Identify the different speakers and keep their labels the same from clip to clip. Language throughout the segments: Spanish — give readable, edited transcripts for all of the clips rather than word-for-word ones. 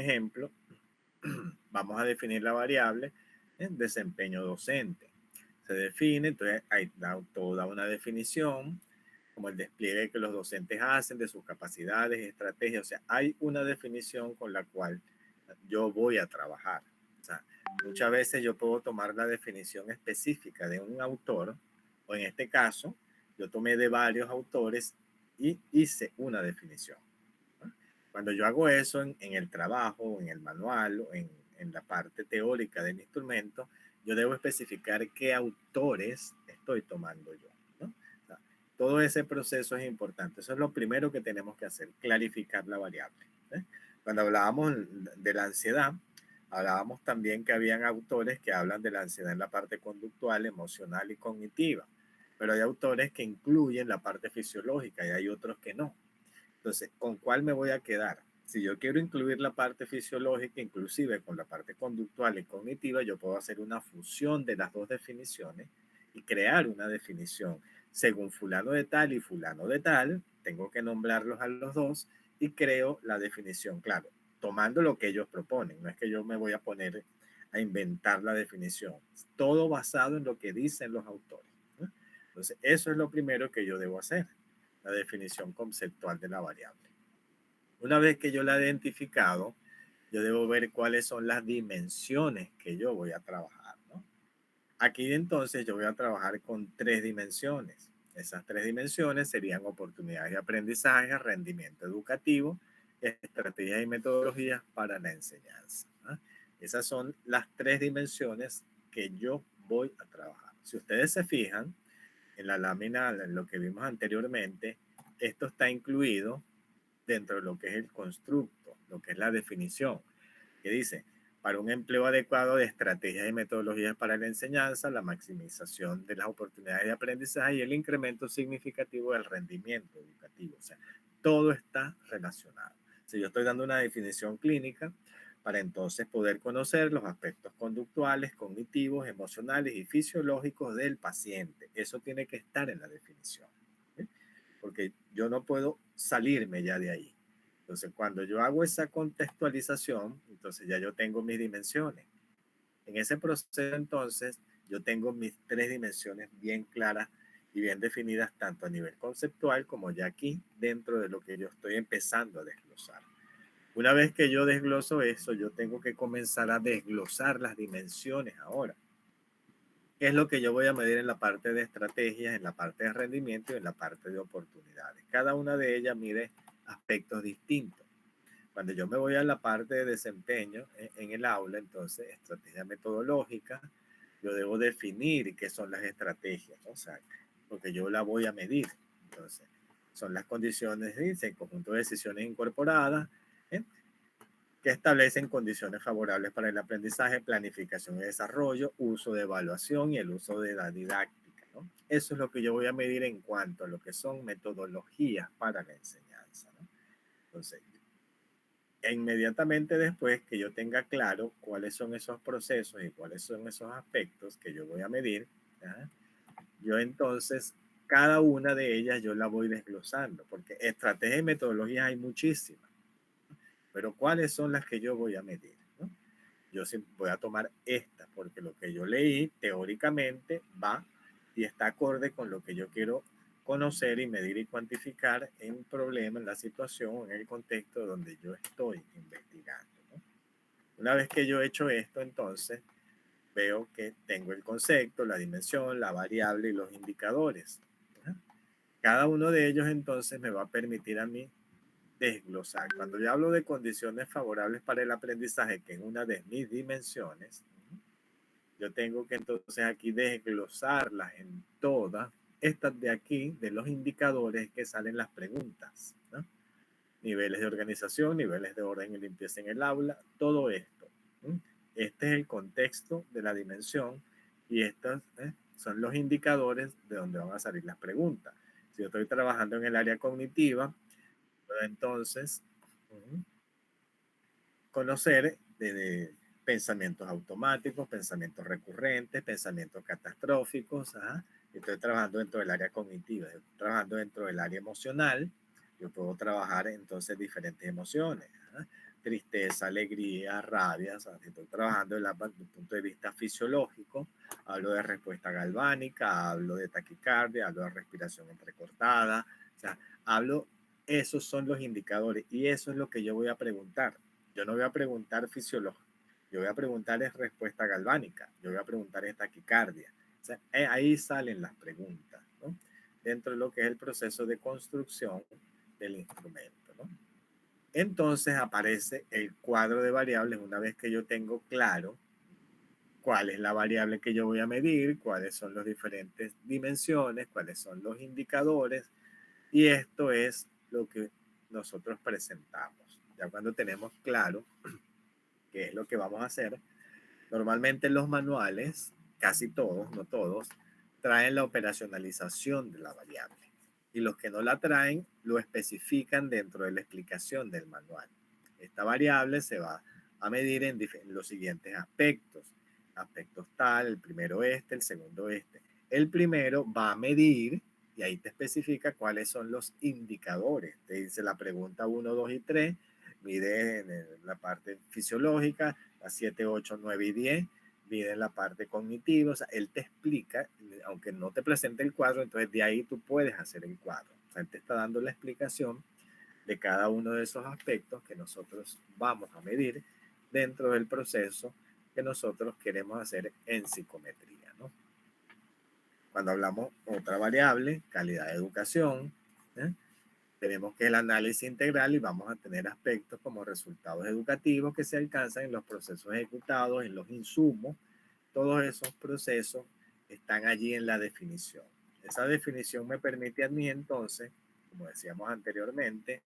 Speaker 1: ejemplo, vamos a definir la variable en desempeño docente. Se define, entonces hay toda una definición, como el despliegue que los docentes hacen de sus capacidades, estrategias. O sea, hay una definición con la cual yo voy a trabajar. O sea, muchas veces yo puedo tomar la definición específica de un autor, o en este caso, yo tomé de varios autores y hice una definición. ¿No? Cuando yo hago eso en el trabajo, en el manual, o en la parte teórica del instrumento, yo debo especificar qué autores estoy tomando yo. ¿No? O sea, todo ese proceso es importante. Eso es lo primero que tenemos que hacer, clarificar la variable. ¿Eh? Cuando hablábamos de la ansiedad, hablábamos también que habían autores que hablan de la ansiedad en la parte conductual, emocional y cognitiva, pero hay autores que incluyen la parte fisiológica y hay otros que no. Entonces, ¿con cuál me voy a quedar? Si yo quiero incluir la parte fisiológica, inclusive con la parte conductual y cognitiva, yo puedo hacer una fusión de las dos definiciones y crear una definición. Según fulano de tal y fulano de tal, tengo que nombrarlos a los dos y creo la definición, claro, tomando lo que ellos proponen. No es que yo me voy a poner a inventar la definición. Todo basado en lo que dicen los autores, ¿no? Entonces, eso es lo primero que yo debo hacer, la definición conceptual de la variable. Una vez que yo la he identificado, yo debo ver cuáles son las dimensiones que yo voy a trabajar, ¿no? Aquí entonces yo voy a trabajar con tres dimensiones. Esas tres dimensiones serían oportunidades de aprendizaje, rendimiento educativo, estrategias y metodologías para la enseñanza, ¿no? Esas son las tres dimensiones que yo voy a trabajar. Si ustedes se fijan, en la lámina, en lo que vimos anteriormente, esto está incluido dentro de lo que es el constructo, lo que es la definición, que dice, para un empleo adecuado de estrategias y metodologías para la enseñanza, la maximización de las oportunidades de aprendizaje y el incremento significativo del rendimiento educativo. O sea, todo está relacionado. Si yo estoy dando una definición clínica, para entonces poder conocer los aspectos conductuales, cognitivos, emocionales y fisiológicos del paciente. Eso tiene que estar en la definición, ¿sí? Porque yo no puedo salirme ya de ahí. Entonces, cuando yo hago esa contextualización, entonces ya yo tengo mis dimensiones. En ese proceso, entonces, yo tengo mis tres dimensiones bien claras y bien definidas, tanto a nivel conceptual como ya aquí, dentro de lo que yo estoy empezando a desglosar. Una vez que yo desgloso eso, yo tengo que comenzar a desglosar las dimensiones ahora. ¿Qué es lo que yo voy a medir en la parte de estrategias, en la parte de rendimiento y en la parte de oportunidades? Cada una de ellas mide aspectos distintos. Cuando yo me voy a la parte de desempeño en el aula, entonces, estrategia metodológica, yo debo definir qué son las estrategias, ¿no? O sea, porque yo la voy a medir. Entonces, son las condiciones, dice, el conjunto de decisiones incorporadas, ¿eh? Que establecen condiciones favorables para el aprendizaje, planificación y desarrollo, uso de evaluación y el uso de la didáctica, ¿no? Eso es lo que yo voy a medir en cuanto a lo que son metodologías para la enseñanza, ¿no? Entonces, inmediatamente después que yo tenga claro cuáles son esos procesos y cuáles son esos aspectos que yo voy a medir, ¿ya? Yo entonces cada una de ellas yo la voy desglosando, porque estrategias y metodologías hay muchísimas, pero cuáles son las que yo voy a medir, ¿no? Yo sí voy a tomar esta, porque lo que yo leí teóricamente va y está acorde con lo que yo quiero conocer y medir y cuantificar en un problema, en la situación, en el contexto donde yo estoy investigando, ¿no? Una vez que yo he hecho esto, entonces veo que tengo el concepto, la dimensión, la variable y los indicadores, ¿no? Cada uno de ellos entonces me va a permitir a mí desglosar. Cuando yo hablo de condiciones favorables para el aprendizaje, que es una de mis dimensiones, yo tengo que entonces aquí desglosarlas en todas estas de aquí, de los indicadores que salen las preguntas, ¿no? Niveles de organización, niveles de orden y limpieza en el aula, todo esto. ¿No? Este es el contexto de la dimensión y estos son los indicadores de donde van a salir las preguntas. Si yo estoy trabajando en el área cognitiva, pues entonces conocer de pensamientos automáticos, pensamientos recurrentes, pensamientos catastróficos. Ajá. Estoy trabajando dentro del área cognitiva, estoy trabajando dentro del área emocional. Yo puedo trabajar entonces diferentes emociones. Ajá. tristeza, alegría, rabia. O sea, si estoy trabajando desde el punto de vista fisiológico, hablo de respuesta galvánica, hablo de taquicardia, hablo de respiración entrecortada. O sea, hablo, esos son los indicadores y eso es lo que yo voy a preguntar. Yo no voy a preguntar fisiológico, yo voy a preguntar es respuesta galvánica, yo voy a preguntar es taquicardia. O sea, ahí salen las preguntas, ¿no? Dentro de lo que es el proceso de construcción del instrumento, ¿no? Entonces aparece el cuadro de variables una vez que yo tengo claro cuál es la variable que yo voy a medir, cuáles son las diferentes dimensiones, cuáles son los indicadores, y esto es lo que nosotros presentamos. Ya cuando tenemos claro qué es lo que vamos a hacer, normalmente los manuales, casi todos, no todos, traen la operacionalización de la variable. Y los que no la traen lo especifican dentro de la explicación del manual. Esta variable se va a medir en los siguientes aspectos. Aspectos tal, el primero este, el segundo este. El primero va a medir y ahí te especifica cuáles son los indicadores. Te dice la pregunta 1, 2 y 3, mide en la parte fisiológica, la 7, 8, 9 y 10, mide en la parte cognitiva. O sea, él te explica, aunque no te presente el cuadro, entonces de ahí tú puedes hacer el cuadro. O sea, él te está dando la explicación de cada uno de esos aspectos que nosotros vamos a medir dentro del proceso que nosotros queremos hacer en psicometría, ¿no? Cuando hablamos otra variable, calidad de educación, ¿eh? Tenemos que el análisis integral y vamos a tener aspectos como resultados educativos que se alcanzan en los procesos ejecutados, en los insumos. Todos esos procesos están allí en la definición. Esa definición me permite a mí entonces, como decíamos anteriormente,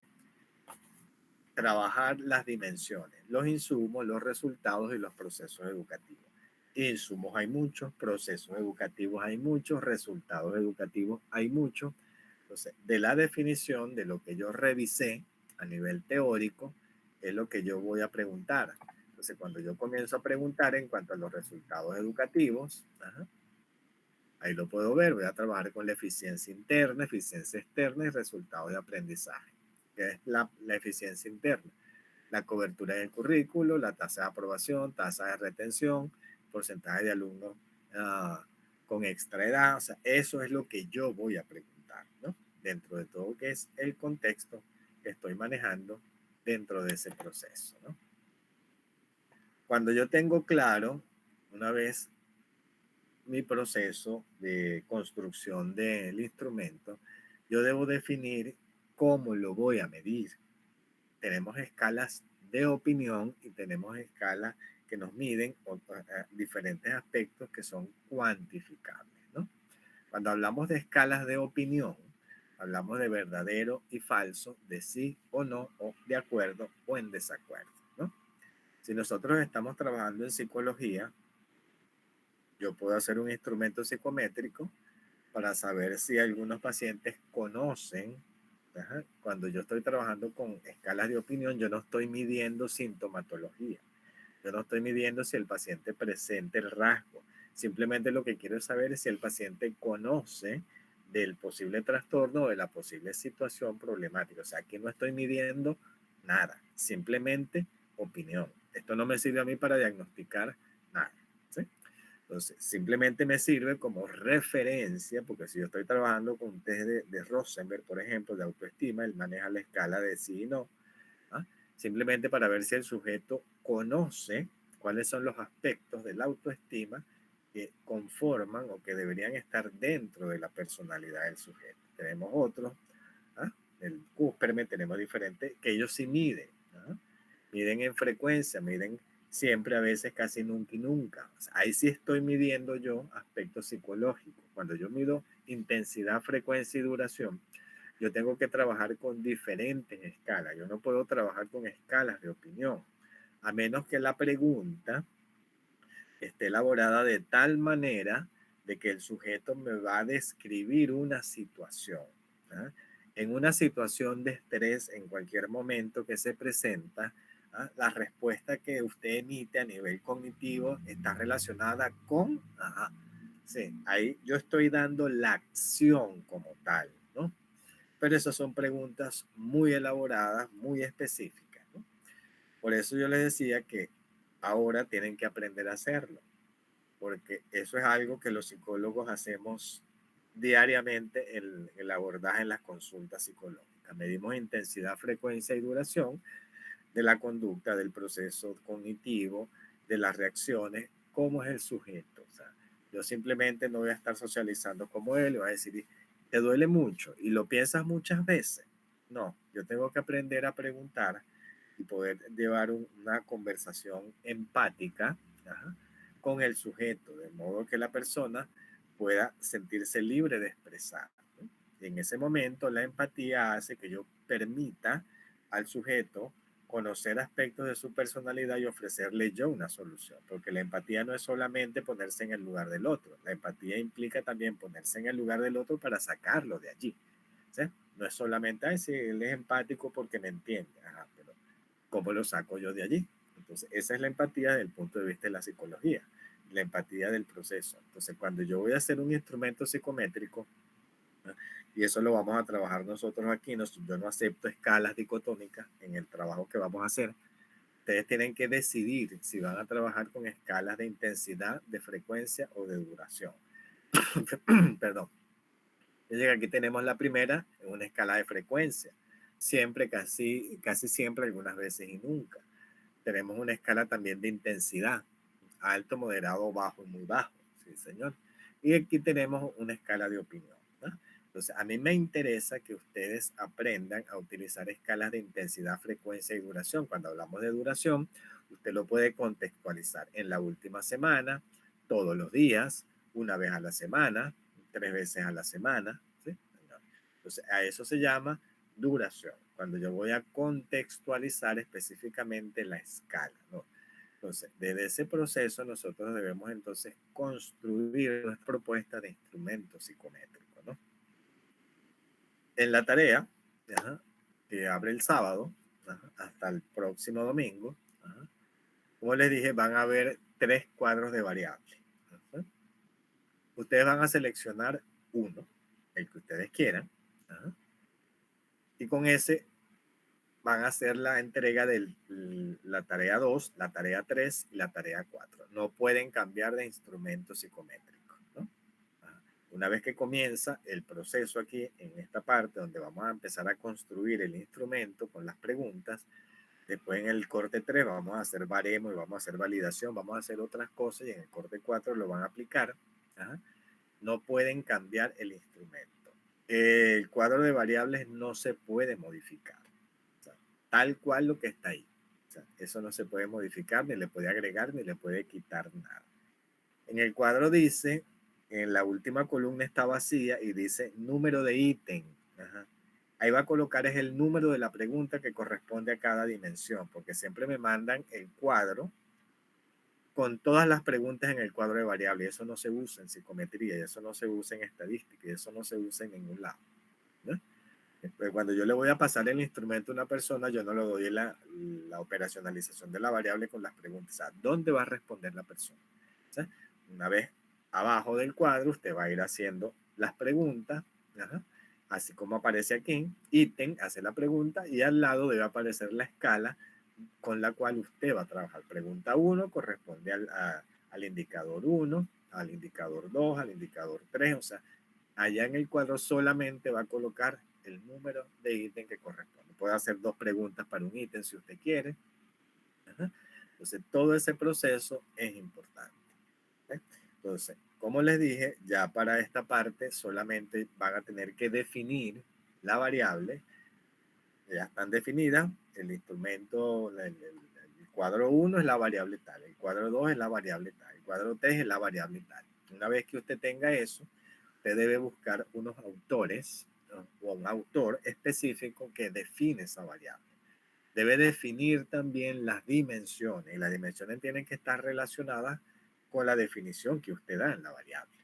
Speaker 1: trabajar las dimensiones, los insumos, los resultados y los procesos educativos. Insumos hay muchos, procesos educativos hay muchos, resultados educativos hay muchos. Entonces, de la definición de lo que yo revisé a nivel teórico, es lo que yo voy a preguntar. Entonces, cuando yo comienzo a preguntar en cuanto a los resultados educativos, ahí lo puedo ver, voy a trabajar con la eficiencia interna, eficiencia externa y resultados de aprendizaje, que es la eficiencia interna. La cobertura del currículo, la tasa de aprobación, tasa de retención, porcentaje de alumnos con extra edad. O sea, eso es lo que yo voy a preguntar, ¿no? Dentro de todo lo que es el contexto que estoy manejando dentro de ese proceso, ¿no? Cuando yo tengo claro, una vez mi proceso de construcción del instrumento, yo debo definir cómo lo voy a medir. Tenemos escalas de opinión y tenemos escalas que nos miden diferentes aspectos que son cuantificables, ¿no? Cuando hablamos de escalas de opinión, hablamos de verdadero y falso, de sí o no, o de acuerdo o en desacuerdo, ¿no? Si nosotros estamos trabajando en psicología, yo puedo hacer un instrumento psicométrico para saber si algunos pacientes conocen. Cuando yo estoy trabajando con escalas de opinión, yo no estoy midiendo sintomatología. Yo no estoy midiendo si el paciente presenta el rasgo. Simplemente lo que quiero saber es si el paciente conoce del posible trastorno o de la posible situación problemática. O sea, aquí no estoy midiendo nada, simplemente opinión. Esto no me sirve a mí para diagnosticar nada, ¿sí? Entonces, simplemente me sirve como referencia, porque si yo estoy trabajando con un test de Rosenberg, por ejemplo, de autoestima, él maneja la escala de sí y no, ¿ah? Simplemente para ver si el sujeto conoce cuáles son los aspectos de la autoestima que conforman o que deberían estar dentro de la personalidad del sujeto. Tenemos otros, ¿ah? El Cusperme, tenemos diferentes, que ellos sí miden, ¿ah? Miden en frecuencia, miden siempre, a veces casi nunca y nunca. O sea, ahí sí estoy midiendo yo aspectos psicológicos. Cuando yo mido intensidad, frecuencia y duración, yo tengo que trabajar con diferentes escalas. Yo no puedo trabajar con escalas de opinión, a menos que la pregunta esté elaborada de tal manera de que el sujeto me va a describir una situación, ¿ah? En una situación de estrés, en cualquier momento que se presenta, ¿ah? La respuesta que usted emite a nivel cognitivo está relacionada con, sí, ahí yo estoy dando la acción como tal, ¿no? Pero esas son preguntas muy elaboradas, muy específicas, ¿no? Por eso yo les decía que ahora tienen que aprender a hacerlo, porque eso es algo que los psicólogos hacemos diariamente en el abordaje en las consultas psicológicas. Medimos intensidad, frecuencia y duración de la conducta, del proceso cognitivo, de las reacciones, cómo es el sujeto. O sea, yo simplemente no voy a estar socializando como él, voy a decir, te duele mucho y lo piensas muchas veces. No, yo tengo que aprender a preguntar y poder llevar una conversación empática, ajá, con el sujeto, de modo que la persona pueda sentirse libre de expresar, ¿no? Y en ese momento la empatía hace que yo permita al sujeto conocer aspectos de su personalidad y ofrecerle yo una solución, porque la empatía no es solamente ponerse en el lugar del otro, la empatía implica también ponerse en el lugar del otro para sacarlo de allí, ¿sí? No es solamente, ay, sí, él es empático porque me entiende, ajá, pero ¿cómo lo saco yo de allí? Entonces, esa es la empatía desde el punto de vista de la psicología, la empatía del proceso. Entonces, cuando yo voy a hacer un instrumento psicométrico, ¿no? Y eso lo vamos a trabajar nosotros aquí, yo no acepto escalas dicotómicas en el trabajo que vamos a hacer. Ustedes tienen que decidir si van a trabajar con escalas de intensidad, de frecuencia o de duración. Perdón. Aquí tenemos la primera en una escala de frecuencia. Siempre, casi siempre, algunas veces y nunca. Tenemos una escala también de intensidad. Alto, moderado, bajo y muy bajo. Sí, señor. Y aquí tenemos una escala de opinión, ¿no? Entonces, a mí me interesa que ustedes aprendan a utilizar escalas de intensidad, frecuencia y duración. Cuando hablamos de duración, usted lo puede contextualizar en la última semana, todos los días, una vez a la semana, 3 veces a la semana, ¿sí? Entonces, a eso se llama duración, cuando yo voy a contextualizar específicamente la escala, ¿no? Entonces, desde ese proceso nosotros debemos entonces construir una propuesta de instrumento psicométrico, ¿no? En la tarea, ajá, que abre el sábado, ajá, hasta el próximo domingo, ajá, como les dije, van a haber 3 cuadros de variables. Ajá. Ustedes van a seleccionar uno, el que ustedes quieran, ajá, y con ese van a hacer la entrega de la tarea 2, la tarea 3 y la tarea 4. No pueden cambiar de instrumento psicométrico, ¿no? Una vez que comienza el proceso aquí, en esta parte donde vamos a empezar a construir el instrumento con las preguntas, después en el corte 3 vamos a hacer baremo y vamos a hacer validación, vamos a hacer otras cosas y en el corte 4 lo van a aplicar. Ajá. No pueden cambiar el instrumento. El cuadro de variables no se puede modificar, o sea, tal cual lo que está ahí. O sea, eso no se puede modificar, ni le puede agregar, ni le puede quitar nada. En el cuadro dice, en la última columna está vacía y dice número de ítem. Ajá. Ahí va a colocar es el número de la pregunta que corresponde a cada dimensión, porque siempre me mandan el cuadro con todas las preguntas en el cuadro de variables. Eso no se usa en psicometría, y eso no se usa en estadística, y eso no se usa en ningún lado, ¿no? Pues cuando yo le voy a pasar el instrumento a una persona, yo no le doy la operacionalización de la variable con las preguntas. O sea, ¿dónde va a responder la persona? O sea, una vez abajo del cuadro, usted va a ir haciendo las preguntas, ajá, así como aparece aquí, ítem, hace la pregunta y al lado debe aparecer la escala con la cual usted va a trabajar. Pregunta 1 corresponde al indicador 1, al indicador 2, al indicador 3, o sea, allá en el cuadro solamente va a colocar el número de ítem que corresponde. Puede hacer 2 preguntas para un ítem si usted quiere. Ajá. Entonces, todo ese proceso es importante. ¿Eh? Entonces, como les dije, ya para esta parte solamente van a tener que definir la variable. Ya están definidas. El instrumento, el cuadro 1 es la variable tal, el cuadro 2 es la variable tal, el cuadro 3 es la variable tal. Una vez que usted tenga eso, usted debe buscar unos autores, ¿no? O un autor específico que define esa variable. Debe definir también las dimensiones, y las dimensiones tienen que estar relacionadas con la definición que usted da en la variable.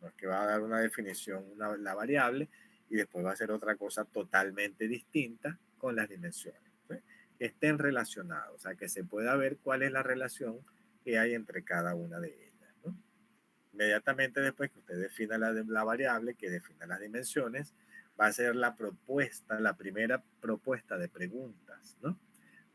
Speaker 1: No es que va a dar una definición, la variable, y después va a hacer otra cosa totalmente distinta con las dimensiones, ¿sí? Que estén relacionados, o sea, que se pueda ver cuál es la relación que hay entre cada una de ellas, ¿no? Inmediatamente después que usted defina la variable, que defina las dimensiones, va a ser la propuesta, la primera propuesta de preguntas, ¿no?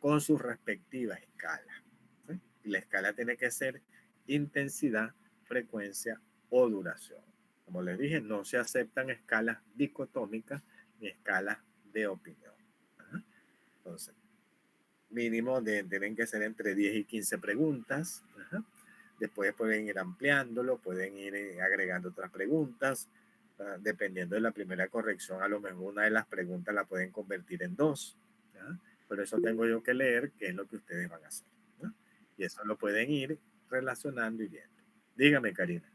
Speaker 1: con sus respectivas escalas. ¿Sí? Y la escala tiene que ser intensidad, frecuencia o duración. Como les dije, no se aceptan escalas dicotómicas ni escalas de opinión. Ajá. Entonces, mínimo deben que ser entre 10 y 15 preguntas. Ajá. Después pueden ir ampliándolo, pueden ir agregando otras preguntas. Dependiendo de la primera corrección, a lo mejor una de las preguntas la pueden convertir en dos. ¿Ya? Pero eso tengo yo que leer qué es lo que ustedes van a hacer. ¿No? Y eso lo pueden ir relacionando y viendo. Dígame, Karina.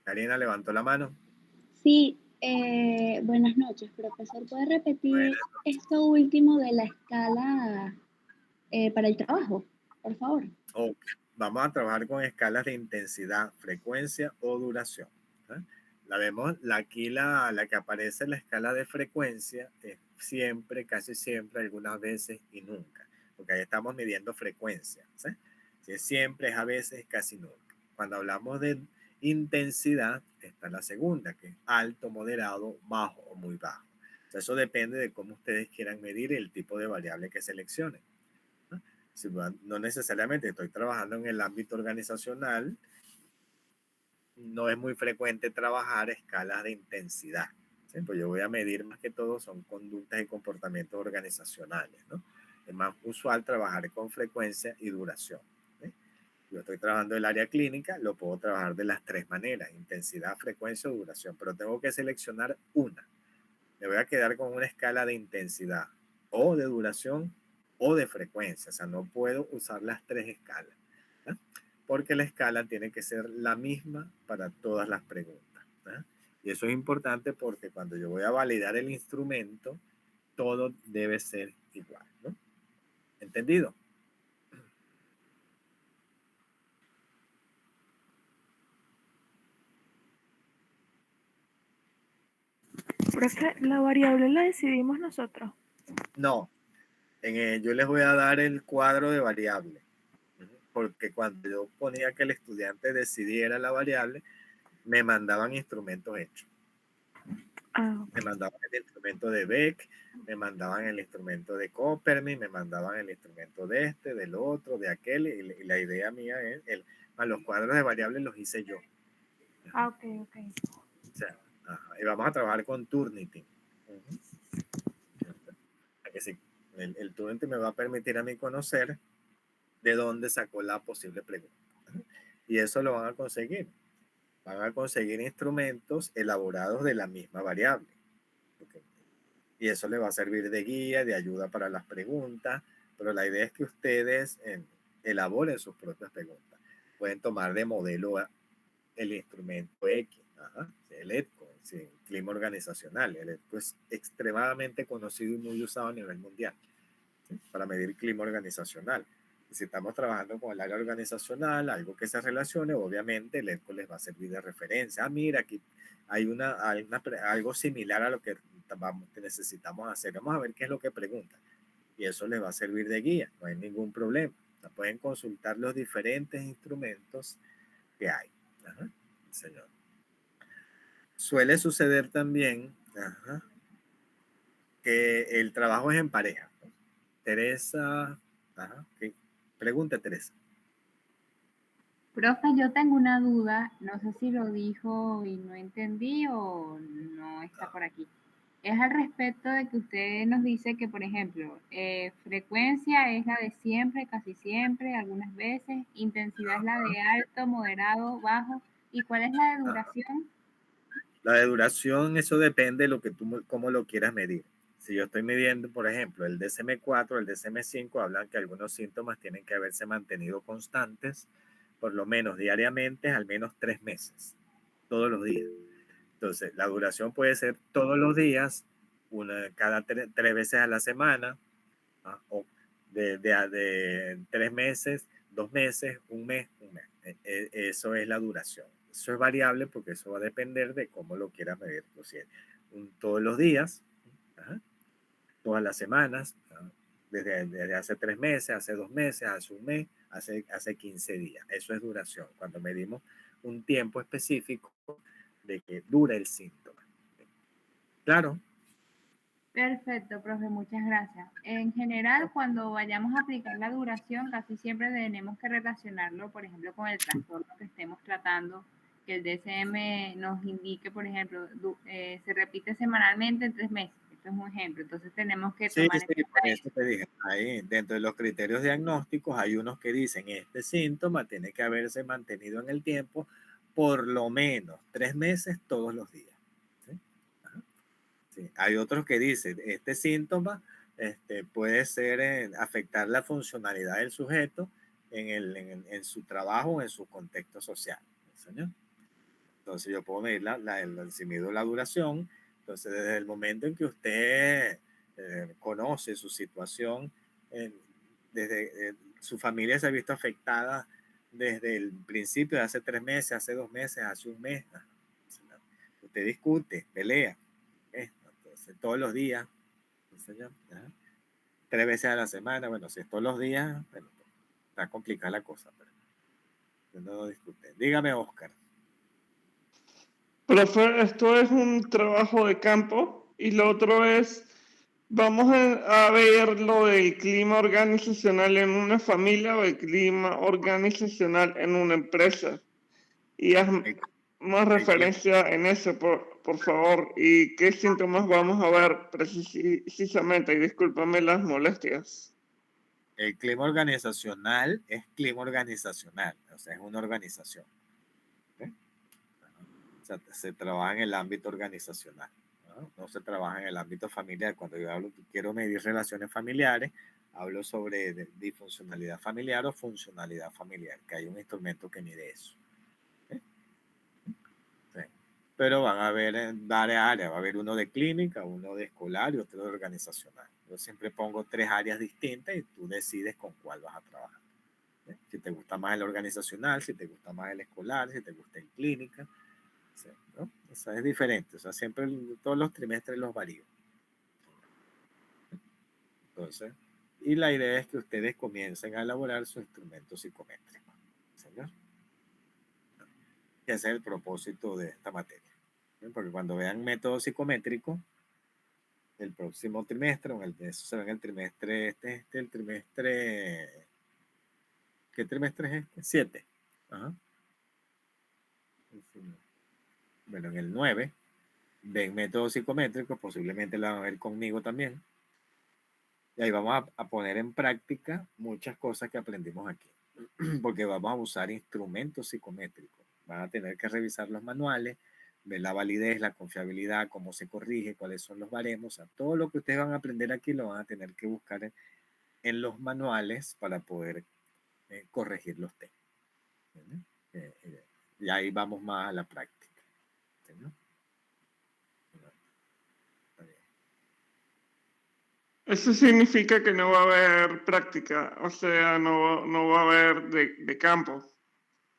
Speaker 1: Karina levantó la mano.
Speaker 2: Sí, buenas noches, profesor. ¿Puede repetir esto último de la escala para el trabajo, por favor?
Speaker 1: Okay. Vamos a trabajar con escalas de intensidad, frecuencia o duración. ¿Eh? La vemos, aquí la que aparece en la escala de frecuencia es siempre, casi siempre, algunas veces y nunca, porque ahí estamos midiendo frecuencia. ¿Sí? Si es siempre, es a veces, casi nunca. Cuando hablamos de intensidad, está la segunda, que es alto, moderado, bajo o muy bajo. O sea, eso depende de cómo ustedes quieran medir el tipo de variable que seleccionen. Si no necesariamente estoy trabajando en el ámbito organizacional, no es muy frecuente trabajar escalas de intensidad. ¿Sí? Pues yo voy a medir más que todo son conductas y comportamientos organizacionales, ¿no? Es más usual trabajar con frecuencia y duración. ¿Sí? Yo estoy trabajando en el área clínica, lo puedo trabajar de las tres maneras, intensidad, frecuencia o duración, pero tengo que seleccionar una. Me voy a quedar con una escala de intensidad o de duración o de frecuencia. O sea, no puedo usar las tres escalas. ¿No? Porque la escala tiene que ser la misma para todas las preguntas. ¿No? Y eso es importante porque cuando yo voy a validar el instrumento, todo debe ser igual. ¿No? ¿Entendido?
Speaker 3: Profe, la variable la decidimos nosotros.
Speaker 1: No, yo les voy a dar el cuadro de variable, porque cuando yo ponía que el estudiante decidiera la variable, me mandaban instrumentos hechos. Me mandaban el instrumento de Beck, me mandaban el instrumento de Copernic, me mandaban el instrumento de este, del otro, de aquel, y la idea mía es, los cuadros de variables los hice yo.
Speaker 3: Ok.
Speaker 1: O sea, y vamos a trabajar con Turnitin. Que sí, el Turnitin me va a permitir a mí conocer de dónde sacó la posible pregunta. Y eso lo van a conseguir. Van a conseguir instrumentos elaborados de la misma variable. Okay. Y eso les va a servir de guía, de ayuda para las preguntas, pero la idea es que ustedes elaboren sus propias preguntas. Pueden tomar de modelo el instrumento X, el ETCO, el clima organizacional. El ETCO es extremadamente conocido y muy usado a nivel mundial, ¿sí? Para medir clima organizacional. Y si estamos trabajando con el área organizacional, algo que se relacione, obviamente el ETCO les va a servir de referencia. Ah, mira, aquí hay algo similar a lo que necesitamos hacer. Vamos a ver qué es lo que pregunta. Y eso les va a servir de guía, no hay ningún problema. O sea, pueden consultar los diferentes instrumentos que hay. Ajá, señor. Suele suceder también que el trabajo es en pareja. Teresa, ¿qué? Pregunta, Teresa.
Speaker 4: Profe, yo tengo una duda, no sé si lo dijo y no entendí o no está por aquí. Es al respecto de que usted nos dice que, por ejemplo, frecuencia es la de siempre, casi siempre, algunas veces, intensidad es la de alto, moderado, bajo, ¿y cuál es la de duración?
Speaker 1: La de duración, eso depende de lo que cómo lo quieras medir. Si yo estoy midiendo, por ejemplo, el DSM-4, el DSM-5, hablan que algunos síntomas tienen que haberse mantenido constantes, por lo menos diariamente, al menos 3 meses, todos los días. Entonces, la duración puede ser todos los días, cada 3 veces a la semana, o de 3 meses, 2 meses, un mes, un mes. Eso es la duración. Eso es variable porque eso va a depender de cómo lo quieras medir. O sea, todos los días, todas las semanas, desde hace 3 meses, hace 2 meses, hace un mes, hace 15 días. Eso es duración. Cuando medimos un tiempo específico de que dura el síntoma. Claro.
Speaker 4: Perfecto, profe, muchas gracias. En general, cuando vayamos a aplicar la duración, casi siempre tenemos que relacionarlo, por ejemplo, con el trastorno que estemos tratando, que el DSM nos indique, por ejemplo, se repite semanalmente en 3 meses. Esto es un ejemplo. Entonces tenemos que
Speaker 1: Sí,
Speaker 4: tomar en
Speaker 1: sí,
Speaker 4: cuenta
Speaker 1: por
Speaker 4: eso.
Speaker 1: eso te dije, ahí dentro de los criterios diagnósticos hay unos que dicen este síntoma tiene que haberse mantenido en el tiempo por lo menos 3 meses todos los días. ¿Sí? Ajá. Sí. Hay otros que dicen este síntoma puede ser afectar la funcionalidad del sujeto en su trabajo o en su contexto social. ¿Sí? Entonces yo puedo medir si mido la duración, entonces desde el momento en que usted conoce su situación, desde su familia se ha visto afectada desde el principio, de hace 3 meses, hace 2 meses, hace un mes. Usted discute, pelea, entonces todos los días, entonces, 3 veces a la semana, bueno, si es todos los días, bueno, está complicada la cosa, pero no discute. Dígame, Oscar.
Speaker 5: Profe, esto es un trabajo de campo y lo otro es, vamos a ver lo del clima organizacional en una familia o el clima organizacional en una empresa. Y haz más referencia en eso, por favor. ¿Y qué síntomas vamos a ver precisamente? Y discúlpame las molestias.
Speaker 1: El clima organizacional es clima organizacional, o sea, es una organización. ¿Okay? O sea, se trabaja en el ámbito organizacional, no se trabaja en el ámbito familiar. Cuando yo quiero medir relaciones familiares, hablo sobre disfuncionalidad familiar o funcionalidad familiar, que hay un instrumento que mide eso. ¿Okay? Sí. Pero van a haber en varias áreas, va a haber uno de clínica, uno de escolar y otro de organizacional. Yo siempre pongo 3 áreas distintas y tú decides con cuál vas a trabajar. ¿Sí? Si te gusta más el organizacional, si te gusta más el escolar, si te gusta el clínica. ¿Sí? ¿No? O sea, es diferente. O sea, siempre todos los trimestres los varío. Entonces, y la idea es que ustedes comiencen a elaborar su instrumento psicométrico. ¿Señor? Ese es el propósito de esta materia. ¿Sí? Porque cuando vean método psicométrico, el próximo trimestre, eso se ve en el trimestre, el trimestre, ¿qué trimestre es este? 7. Ajá. Bueno, en el 9, ven métodos psicométricos, posiblemente la van a ver conmigo también. Y ahí vamos a poner en práctica muchas cosas que aprendimos aquí, porque vamos a usar instrumentos psicométricos. Van a tener que revisar los manuales, ver la validez, la confiabilidad, cómo se corrige, cuáles son los baremos. O sea, todo lo que ustedes van a aprender aquí lo van a tener que buscar en los manuales para poder corregir los temas. Y ahí vamos más a la práctica. ¿No?
Speaker 5: Eso significa que no va a haber práctica, o sea, no va a haber de campo.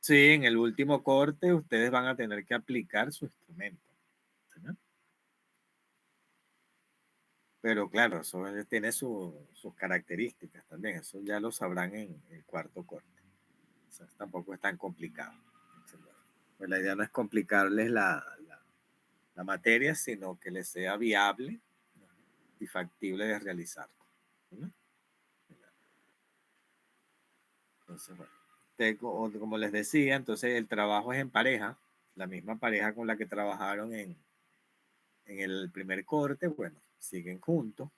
Speaker 1: Sí, en el último corte ustedes van a tener que aplicar su instrumento. ¿No? Pero claro, eso tiene sus características también. Eso ya lo sabrán en el cuarto corte. O sea, tampoco es tan complicado. Pues la idea no es complicarles la materia, sino que les sea viable y factible de realizar. ¿No? Entonces, bueno, como les decía, entonces el trabajo es en pareja, la misma pareja con la que trabajaron en el primer corte, bueno, siguen juntos.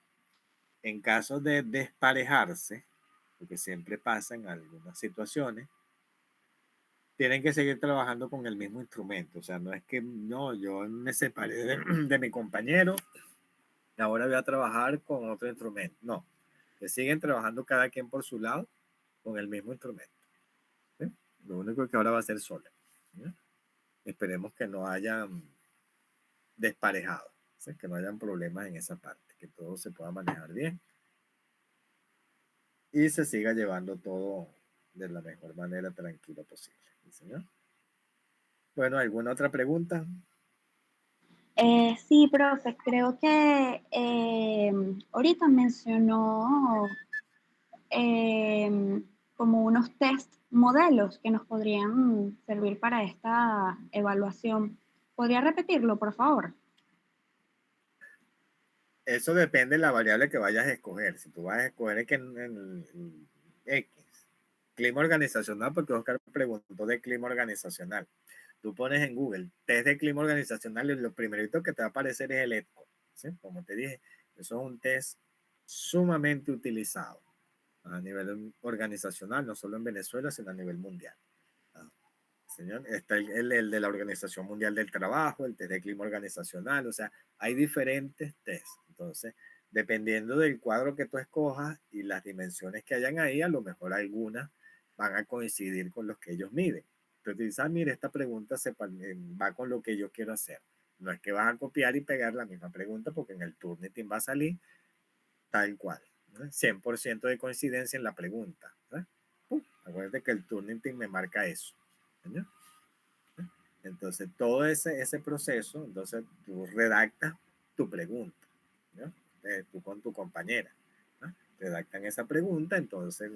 Speaker 1: En caso de desparejarse, porque siempre pasa en algunas situaciones, tienen que seguir trabajando con el mismo instrumento. O sea, no es que no, yo me separé de mi compañero y ahora voy a trabajar con otro instrumento. No, que siguen trabajando cada quien por su lado con el mismo instrumento. ¿Sí? Lo único que ahora va a ser solo. ¿Sí? Esperemos que no hayan desparejado, ¿sí? Que no hayan problemas en esa parte, que todo se pueda manejar bien y se siga llevando todo de la mejor manera tranquilo posible. ¿Sí, señor? Bueno, ¿alguna otra pregunta?
Speaker 2: Sí, profe, creo que ahorita mencionó como unos test modelos que nos podrían servir para esta evaluación. ¿Podría repetirlo, por favor?
Speaker 1: eso depende de la variable que vayas a escoger. Si tú vas a escoger que en X, clima organizacional, porque Oscar preguntó de clima organizacional. Tú pones en Google test de clima organizacional y lo primerito que te va a aparecer es el ETCO. ¿Sí? Como te dije, eso es un test sumamente utilizado a nivel organizacional, no solo en Venezuela, sino a nivel mundial. Señor, está el de la Organización Mundial del Trabajo, el test de clima organizacional, o sea, hay diferentes tests. Entonces, dependiendo del cuadro que tú escojas y las dimensiones que hayan ahí, a lo mejor algunas van a coincidir con los que ellos miden. Entonces, dices, mire, esta pregunta va con lo que yo quiero hacer. No es que vas a copiar y pegar la misma pregunta porque en el Turnitin va a salir tal cual. ¿No? 100% de coincidencia en la pregunta. ¿No? Acuérdate que el Turnitin me marca eso. ¿No? Entonces, todo ese proceso, entonces tú redactas tu pregunta, ¿no? Tú con tu compañera, ¿no? Redactan esa pregunta, entonces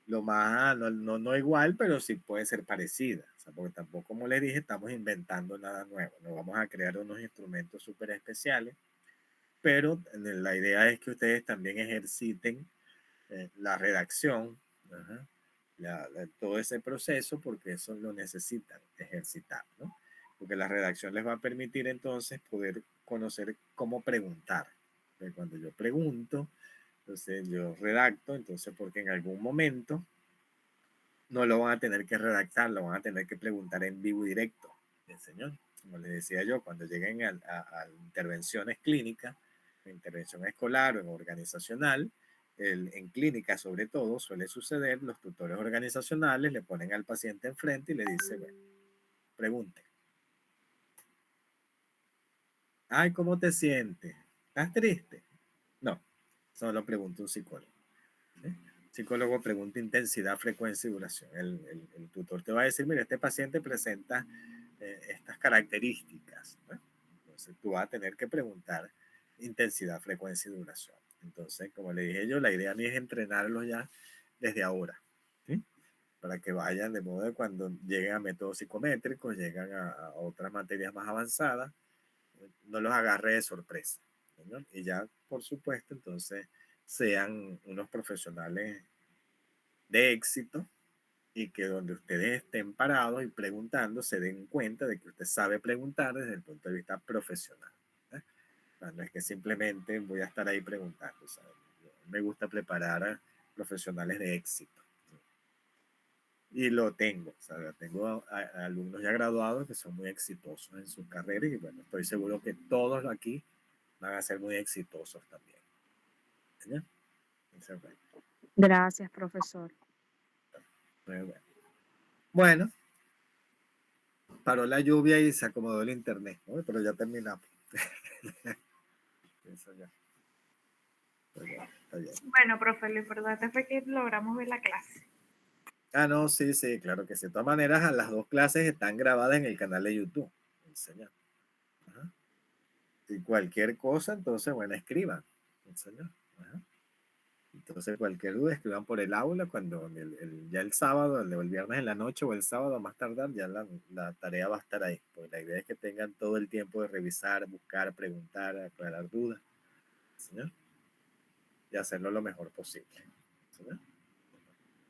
Speaker 1: lo más, no igual, pero sí puede ser parecida, o sea, porque tampoco, como les dije, estamos inventando nada nuevo, no vamos a crear unos instrumentos súper especiales, pero la idea es que ustedes también ejerciten la redacción, ajá, todo ese proceso, porque eso lo necesitan ejercitar, ¿no? Porque la redacción les va a permitir entonces poder conocer cómo preguntar. Entonces, cuando yo pregunto, entonces yo redacto, entonces porque en algún momento no lo van a tener que redactar, lo van a tener que preguntar en vivo y directo. Bien, señor, como les decía yo, cuando lleguen a intervenciones clínicas, intervención escolar o en organizacional, en clínica sobre todo suele suceder, los tutores organizacionales le ponen al paciente enfrente y le dicen, bueno, pregunte. Ay, ¿cómo te sientes? ¿Estás triste? No, solo pregunta un psicólogo. ¿Sí? Psicólogo pregunta intensidad, frecuencia y duración. El tutor te va a decir, mira, este paciente presenta estas características, ¿no? Entonces tú vas a tener que preguntar intensidad, frecuencia y duración. Entonces, como le dije yo, la idea mía es entrenarlos ya desde ahora, ¿sí? Para que vayan de modo de cuando lleguen a métodos psicométricos, llegan a otras materias más avanzadas, no los agarre de sorpresa, ¿no? Y ya, por supuesto, entonces sean unos profesionales de éxito y que donde ustedes estén parados y preguntando se den cuenta de que usted sabe preguntar desde el punto de vista profesional. ¿Eh? O sea, no es que simplemente voy a estar ahí preguntando. ¿Sabes? Me gusta preparar a profesionales de éxito. Y lo tengo. ¿Sabes? Tengo alumnos ya graduados que son muy exitosos en sus carreras y bueno, estoy seguro que todos aquí van a ser muy exitosos también. ¿Ya?
Speaker 3: Gracias, profesor.
Speaker 1: Muy bueno. Bueno, paró la lluvia y se acomodó el internet, ¿no? Pero ya terminamos. Eso ya. Pues ya, está bien.
Speaker 3: Bueno, profe, lo importante fue que logramos ver la clase.
Speaker 1: Ah, no, sí, sí, claro que sí. De todas maneras, las dos clases están grabadas en el canal de YouTube. Señor. Ajá. Y cualquier cosa, entonces, bueno, escriban. Señor. Ajá. Entonces, cualquier duda, escriban por el aula cuando ya el sábado, o el viernes en la noche o el sábado a más tardar, ya la tarea va a estar ahí. Porque la idea es que tengan todo el tiempo de revisar, buscar, preguntar, aclarar dudas. ¿Señor? Y hacerlo lo mejor posible. ¿Señor?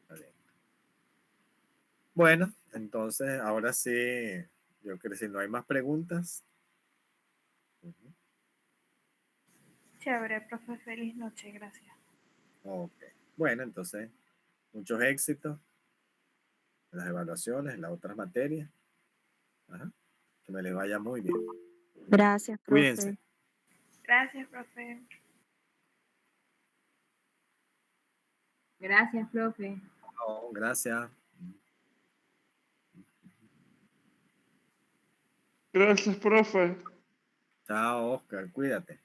Speaker 1: Está bien. Bueno, entonces, ahora sí, yo creo que si no hay más preguntas.
Speaker 3: Chévere, profe, feliz noche, gracias.
Speaker 1: Ok. Bueno, entonces, muchos éxitos en las evaluaciones, en las otras materias. Ajá. Que me les vaya muy bien.
Speaker 3: Gracias, profe.
Speaker 1: Cuídense.
Speaker 3: Gracias, profe.
Speaker 4: Gracias, profe.
Speaker 1: Oh, gracias.
Speaker 5: Gracias, profe.
Speaker 1: Chao, Oscar. Cuídate.